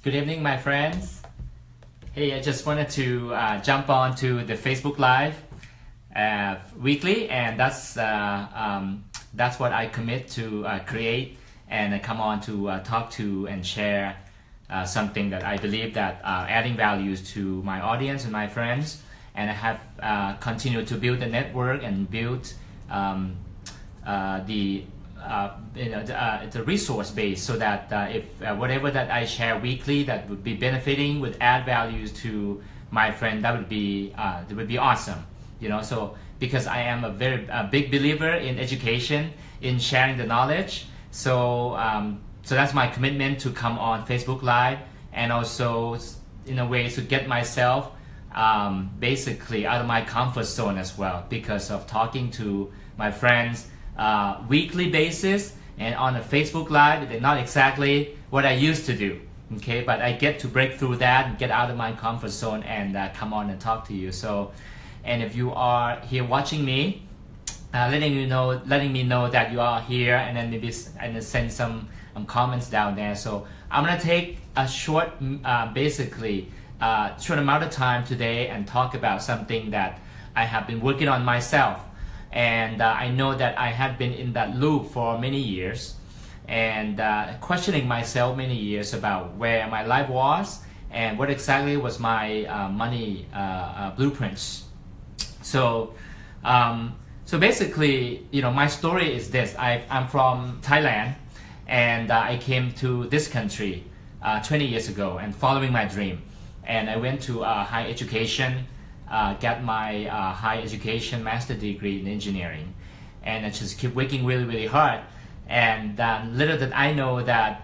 Good evening, my friends. Hey, I just wanted to jump on to the Facebook Live weekly, and that's what I commit to create and come on to talk to and share something that I believe that adding values to my audience and my friends, and I have continued to build the network and build the resource base, so that if whatever that I share weekly that would be benefiting, would add values to my friend, that would be awesome. So because I am a big believer in education, in sharing the knowledge, so that's my commitment to come on Facebook Live, and also in a way to get myself basically out of my comfort zone as well, because of talking to my friends weekly basis and on a Facebook Live. They're not exactly what I used to do, okay, but I get to break through that and get out of my comfort zone and come on and talk to you. So, and if you are here watching me, letting me know that you are here, and then maybe send some comments down there. So I'm gonna take a short short amount of time today and talk about something that I have been working on myself. And I know that I had been in that loop for many years, and questioning myself many years about where my life was and what exactly was my money blueprints. So basically, my story is this. I'm from Thailand, and I came to this country 20 years ago and following my dream. And I went to higher education, got my higher education master degree in engineering, and I just keep working really, really hard. And little did I know that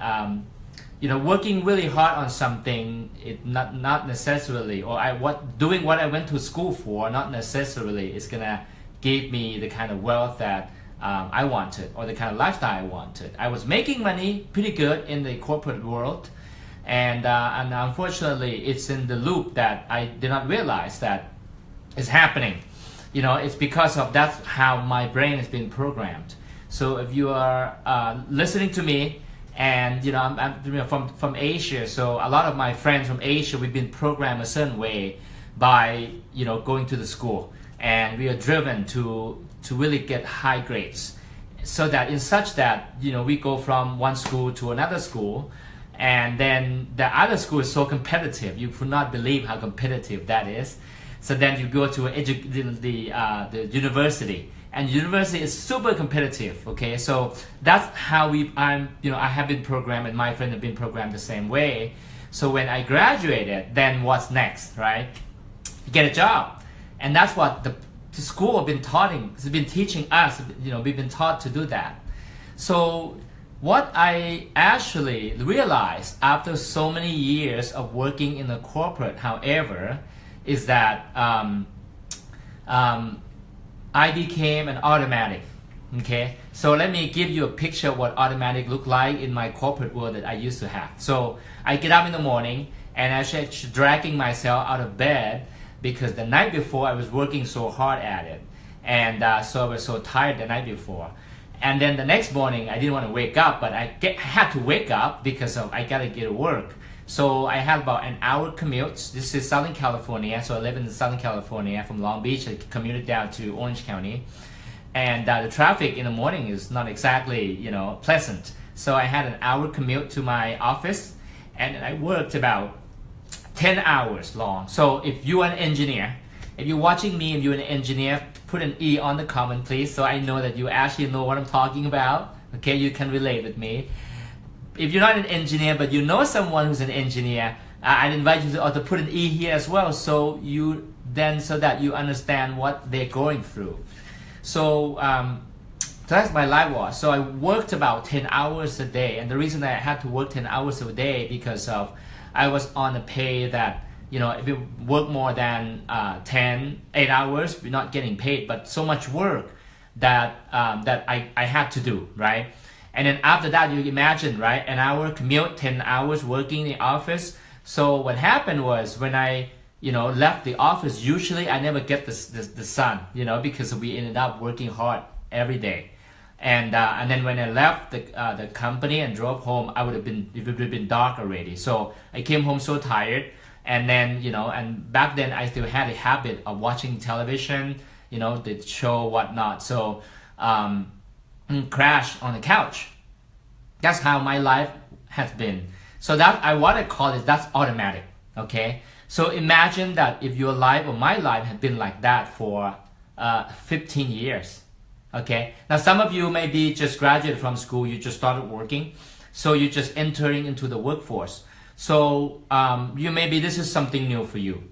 working really hard on something, it not necessarily, or doing what I went to school for, not necessarily is gonna give me the kind of wealth that I wanted, or the kind of lifestyle I wanted. I was making money pretty good in the corporate world, and unfortunately it's in the loop that I did not realize that is happening. It's because of that's how my brain has been programmed. So if you are listening to me, and I'm from Asia, so a lot of my friends from Asia, we've been programmed a certain way by going to the school, and we are driven to really get high grades, so that in such that we go from one school to another school, and then the other school is so competitive, you could not believe how competitive that is. So then you go to the university, and university is super competitive. Okay, so that's how I have been programmed, and my friend have been programmed the same way. So when I graduated, then what's next, right? Get a job, and that's what the school have been teaching us. We've been taught to do that. So what I actually realized after so many years of working in the corporate, however, is that I became an automatic. Okay, so let me give you a picture of what automatic looked like in my corporate world that I used to have. So I get up in the morning, and I start dragging myself out of bed, because the night before I was working so hard at it, and so I was so tired the night before. And then the next morning I didn't want to wake up, but I had to wake up because I gotta get to work. So I had about an hour commute. This is Southern California, so I live in Southern California. From Long Beach, I commuted down to Orange County, and the traffic in the morning is not exactly pleasant. So I had an hour commute to my office, and I worked about 10 hours long. So if you're an engineer, if you're watching me and you're an engineer, put an E on the comment, please, so I know that you actually know what I'm talking about. Okay, you can relate with me. If you're not an engineer, but you know someone who's an engineer, I'd invite you to put an E here as well, so that you understand what they're going through. So that's my life was. So I worked about 10 hours a day, and the reason that I had to work 10 hours a day because of I was on a pay that if you work more than 8 hours, you're not getting paid, but so much work that I had to do, right? And then after that, you imagine, right? An hour commute, 10 hours working in the office. So what happened was, when I left the office, usually I never get the sun, because we ended up working hard every day. And then when I left the company and drove home, it would have been dark already. So I came home so tired, and then and back then I still had a habit of watching television, the show, whatnot. So crash on the couch. That's how my life has been. So what I call it, that's automatic. Okay. So imagine that if your life or my life had been like that for 15 years. Okay. Now some of you maybe just graduated from school, you just started working, so you're just entering into the workforce. So maybe this is something new for you.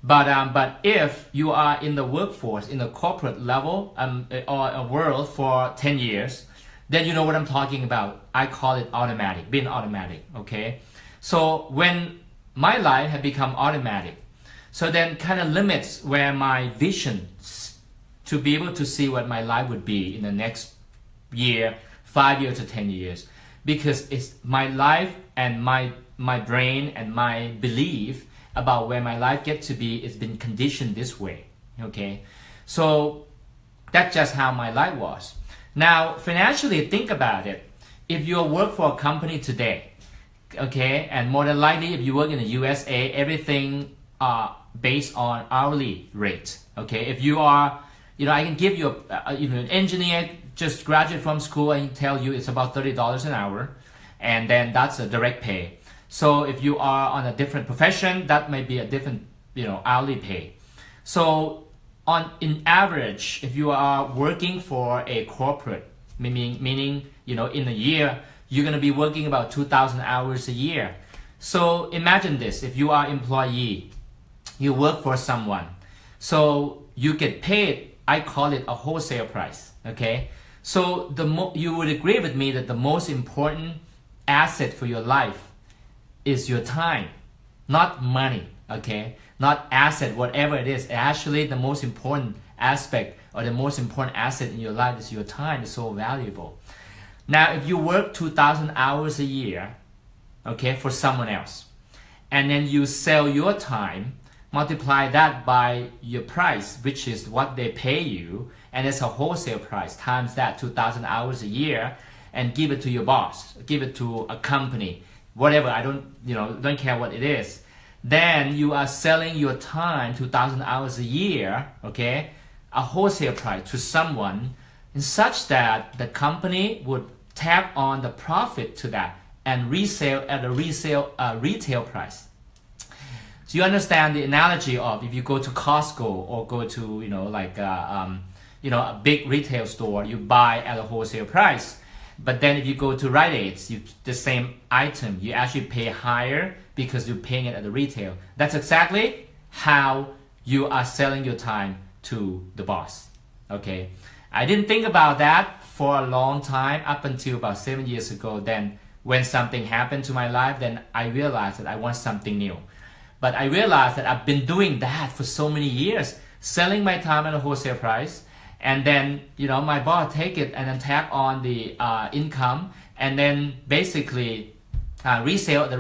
But if you are in the workforce, in the corporate level or a world for 10 years, then you know what I'm talking about. I call it automatic, being automatic. Okay. So when my life had become automatic, so then kind of limits where my vision to be able to see what my life would be in the next year, 5 years to 10 years, because it's my life and my brain and my belief about where my life gets to be, it's been conditioned this way. Okay, so that's just how my life was. Now financially, think about it. If you work for a company today, okay, and more than likely if you work in the USA, everything based on hourly rate. Okay, if you are, I can give you an engineer just graduate from school, and tell you it's about $30 an hour, and then that's a direct pay. So if you are on a different profession, that may be a different hourly pay. So in average, if you are working for a corporate, meaning in a year you're going to be working about 2,000 hours a year. So imagine this: if you are employee, you work for someone, so you get paid. I call it a wholesale price. Okay, so you would agree with me that the most important asset for your life is your time, not money. Okay, not asset, whatever it is. Actually, the most important aspect or the most important asset in your life is your time. It's so valuable. Now, if you work 2,000 hours a year, okay, for someone else, and then you sell your time, multiply that by your price, which is what they pay you, and it's a wholesale price, times that 2,000 hours a year, and give it to your boss, give it to a company, whatever, I don't care what it is. Then you are selling your time, 2,000 hours a year, okay, a wholesale price to someone, in such that the company would tap on the profit to that and resell at a retail price. So you understand the analogy of if you go to Costco or go to a big retail store, you buy at a wholesale price. But then if you go to Rite Aid, the same item, you actually pay higher because you're paying it at the retail. That's exactly how you are selling your time to the boss. Okay, I didn't think about that for a long time, up until about 7 years ago. Then when something happened to my life, then I realized that I want something new. But I realized that I've been doing that for so many years, selling my time at a wholesale price, and then my boss take it and then tap on the income, and then basically resale at the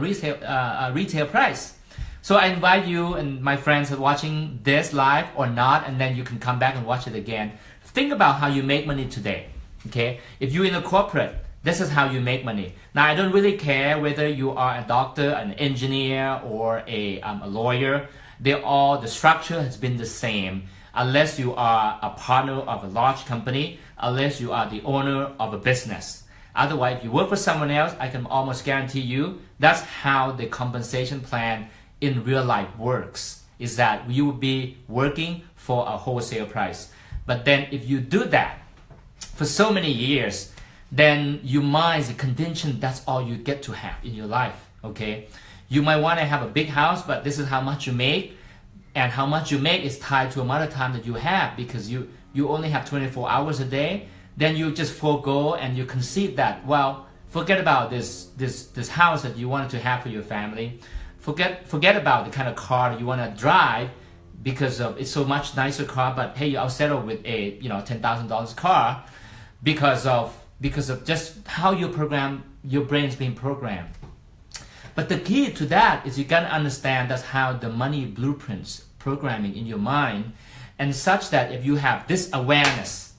retail price. So I invite you and my friends are watching this live or not, and then you can come back and watch it again. Think about how you make money today. Okay, if you're in a corporate, this is how you make money. Now I don't really care whether you are a doctor, an engineer, or a lawyer. The structure has been the same, unless you are a partner of a large company, unless you are the owner of a business. Otherwise, if you work for someone else, I can almost guarantee you that's how the compensation plan in real life works, is that you will be working for a wholesale price. But then if you do that for so many years, then your mind's condition, that's all you get to have in your life. Okay, you might want to have a big house, but this is how much you make, and how much you make is tied to the amount of time that you have, because you only have 24 hours a day. Then you just forego and you concede that, well, forget about this house that you wanted to have for your family. Forget about the kind of car that you want to drive, because of it's so much nicer car, but hey, I'll settle with a $10,000 car because of just how you program, your brain's being programmed. But the key to that is you gotta understand that's how the money blueprints programming in your mind, and such that if you have this awareness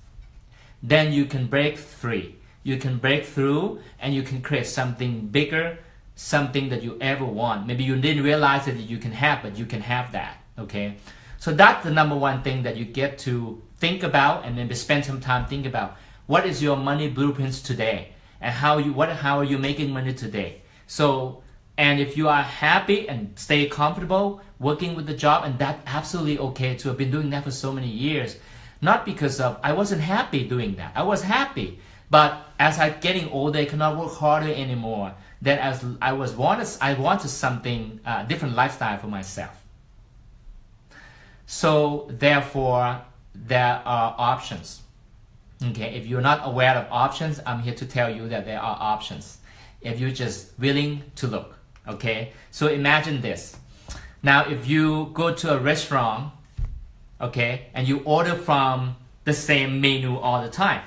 then you can break free. You can break through and you can create something bigger, something that you ever want. Maybe you didn't realize that you can have, but you can have that, okay? So that's the number one thing that you get to think about, and maybe spend some time thinking about what is your money blueprints today, and how are you making money today. So, and if you are happy and stay comfortable working with the job, and that's absolutely okay too. I've been doing that for so many years, not because of I wasn't happy doing that. I was happy, but as I'm getting older, I cannot work harder anymore. Then as I wanted something different lifestyle for myself. So therefore, there are options. Okay, if you're not aware of options, I'm here to tell you that there are options. If you're just willing to look. Okay, so imagine this. Now, if you go to a restaurant, okay, and you order from the same menu all the time.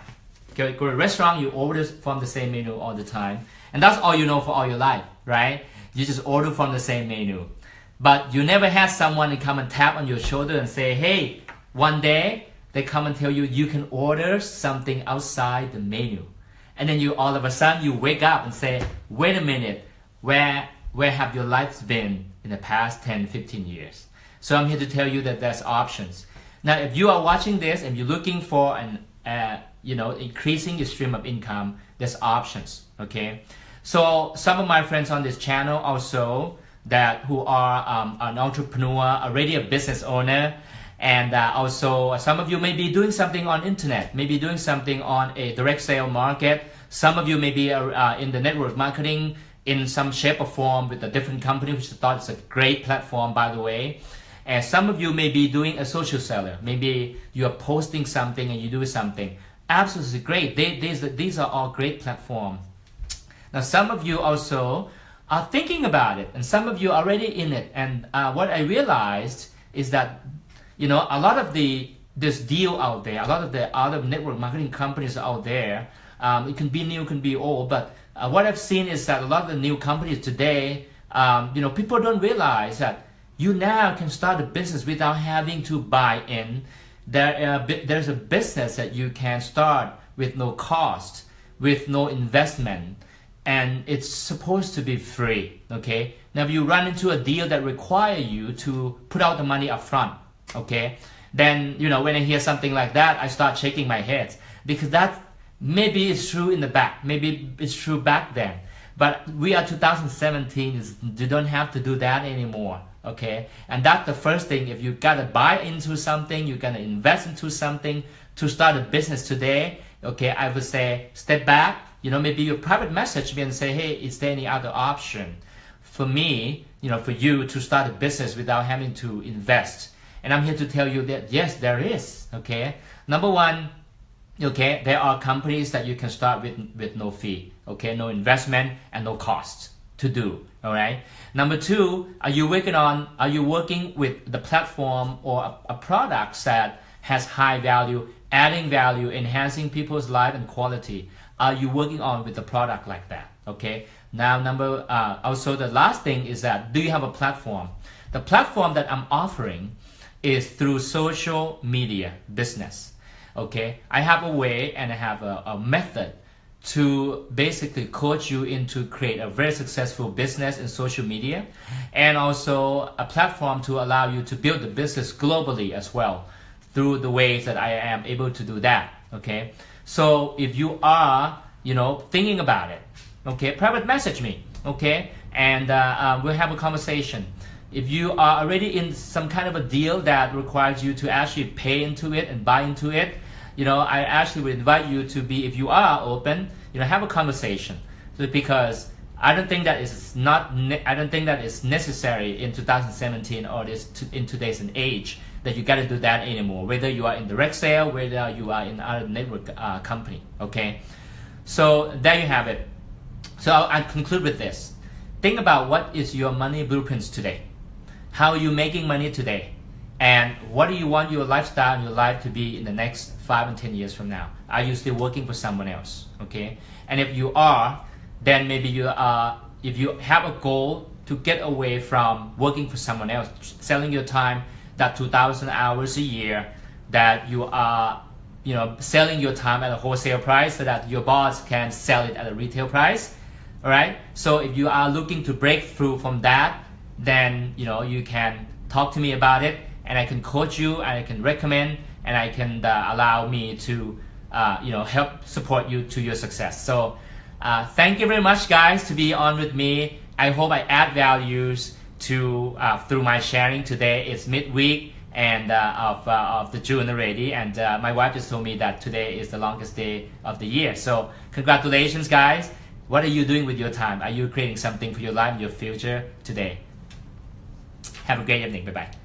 Okay, go to a restaurant, you order from the same menu all the time, and that's all you know for all your life, right? You just order from the same menu. But you never had someone to come and tap on your shoulder and say, hey, one day they come and tell you you can order something outside the menu. And then you all of a sudden you wake up and say, wait a minute, where have your lives been in the past 10, 15 years? So I'm here to tell you that there's options. Now, if you are watching this and you're looking for increasing your stream of income, there's options, okay? So some of my friends on this channel also who are an entrepreneur, already a business owner, and also some of you may be doing something on internet, maybe doing something on a direct sale market. Some of you may be in the network marketing in some shape or form with a different company, which I thought is a great platform, by the way. And some of you may be doing a social seller. Maybe you are posting something and you do something. Absolutely great. These are all great platforms. Now, some of you also are thinking about it, and some of you are already in it. And what I realized is that, a lot of this deal out there, a lot of the other network marketing companies out there, it can be new, it can be old, but what I've seen is that a lot of the new companies today, people don't realize that you now can start a business without having to buy in. There's a business that you can start with no cost, with no investment, and it's supposed to be free, okay? Now, if you run into a deal that requires you to put out the money up front, okay, then, when I hear something like that, I start shaking my head, because that maybe it's true in the back, maybe it's true back then, but we are 2017, you don't have to do that anymore, okay? And that's the first thing. If you gotta buy into something, you gotta invest into something to start a business today, okay, I would say step back, maybe your private message me and say, hey, is there any other option for me, for you to start a business without having to invest? And I'm here to tell you that yes, there is, okay? Number one, okay, there are companies that you can start with no fee, okay, no investment and no cost to do, all right? Number two, are you working with the platform or a product that has high value, adding value, enhancing people's life and quality? Are you working on with the product like that, okay? Now, also the last thing is that, do you have a platform? The platform that I'm offering is through social media business, okay? I have a way and I have a method to basically coach you into create a very successful business in social media, and also a platform to allow you to build the business globally as well through the ways that I am able to do that, okay? So if you are, thinking about it, okay, private message me, okay? And we'll have a conversation. If you are already in some kind of a deal that requires you to actually pay into it and buy into it, I actually would invite you to be, if you are open, have a conversation. So because I don't think that is necessary in 2017 or in today's age that you got to do that anymore. Whether you are in direct sale, whether you are in other network company. Okay, so there you have it. So I'll conclude with this. Think about what is your money blueprints today. How are you making money today? And what do you want your lifestyle and your life to be in the next 5 and 10 years from now? Are you still working for someone else? Okay, and if you are, then maybe if you have a goal to get away from working for someone else, selling your time, that 2,000 hours a year that you are selling your time at a wholesale price so that your boss can sell it at a retail price. All right. So if you are looking to break through from that, then you can talk to me about it, and I can coach you, and I can recommend, and I can allow me to help support you to your success. So thank you very much, guys, to be on with me. I hope I add values to through my sharing today. It's midweek and of the June already, and my wife just told me that today is the longest day of the year. So congratulations, guys. What are you doing with your time? Are you creating something for your life, your future today? Have a great evening. Bye-bye.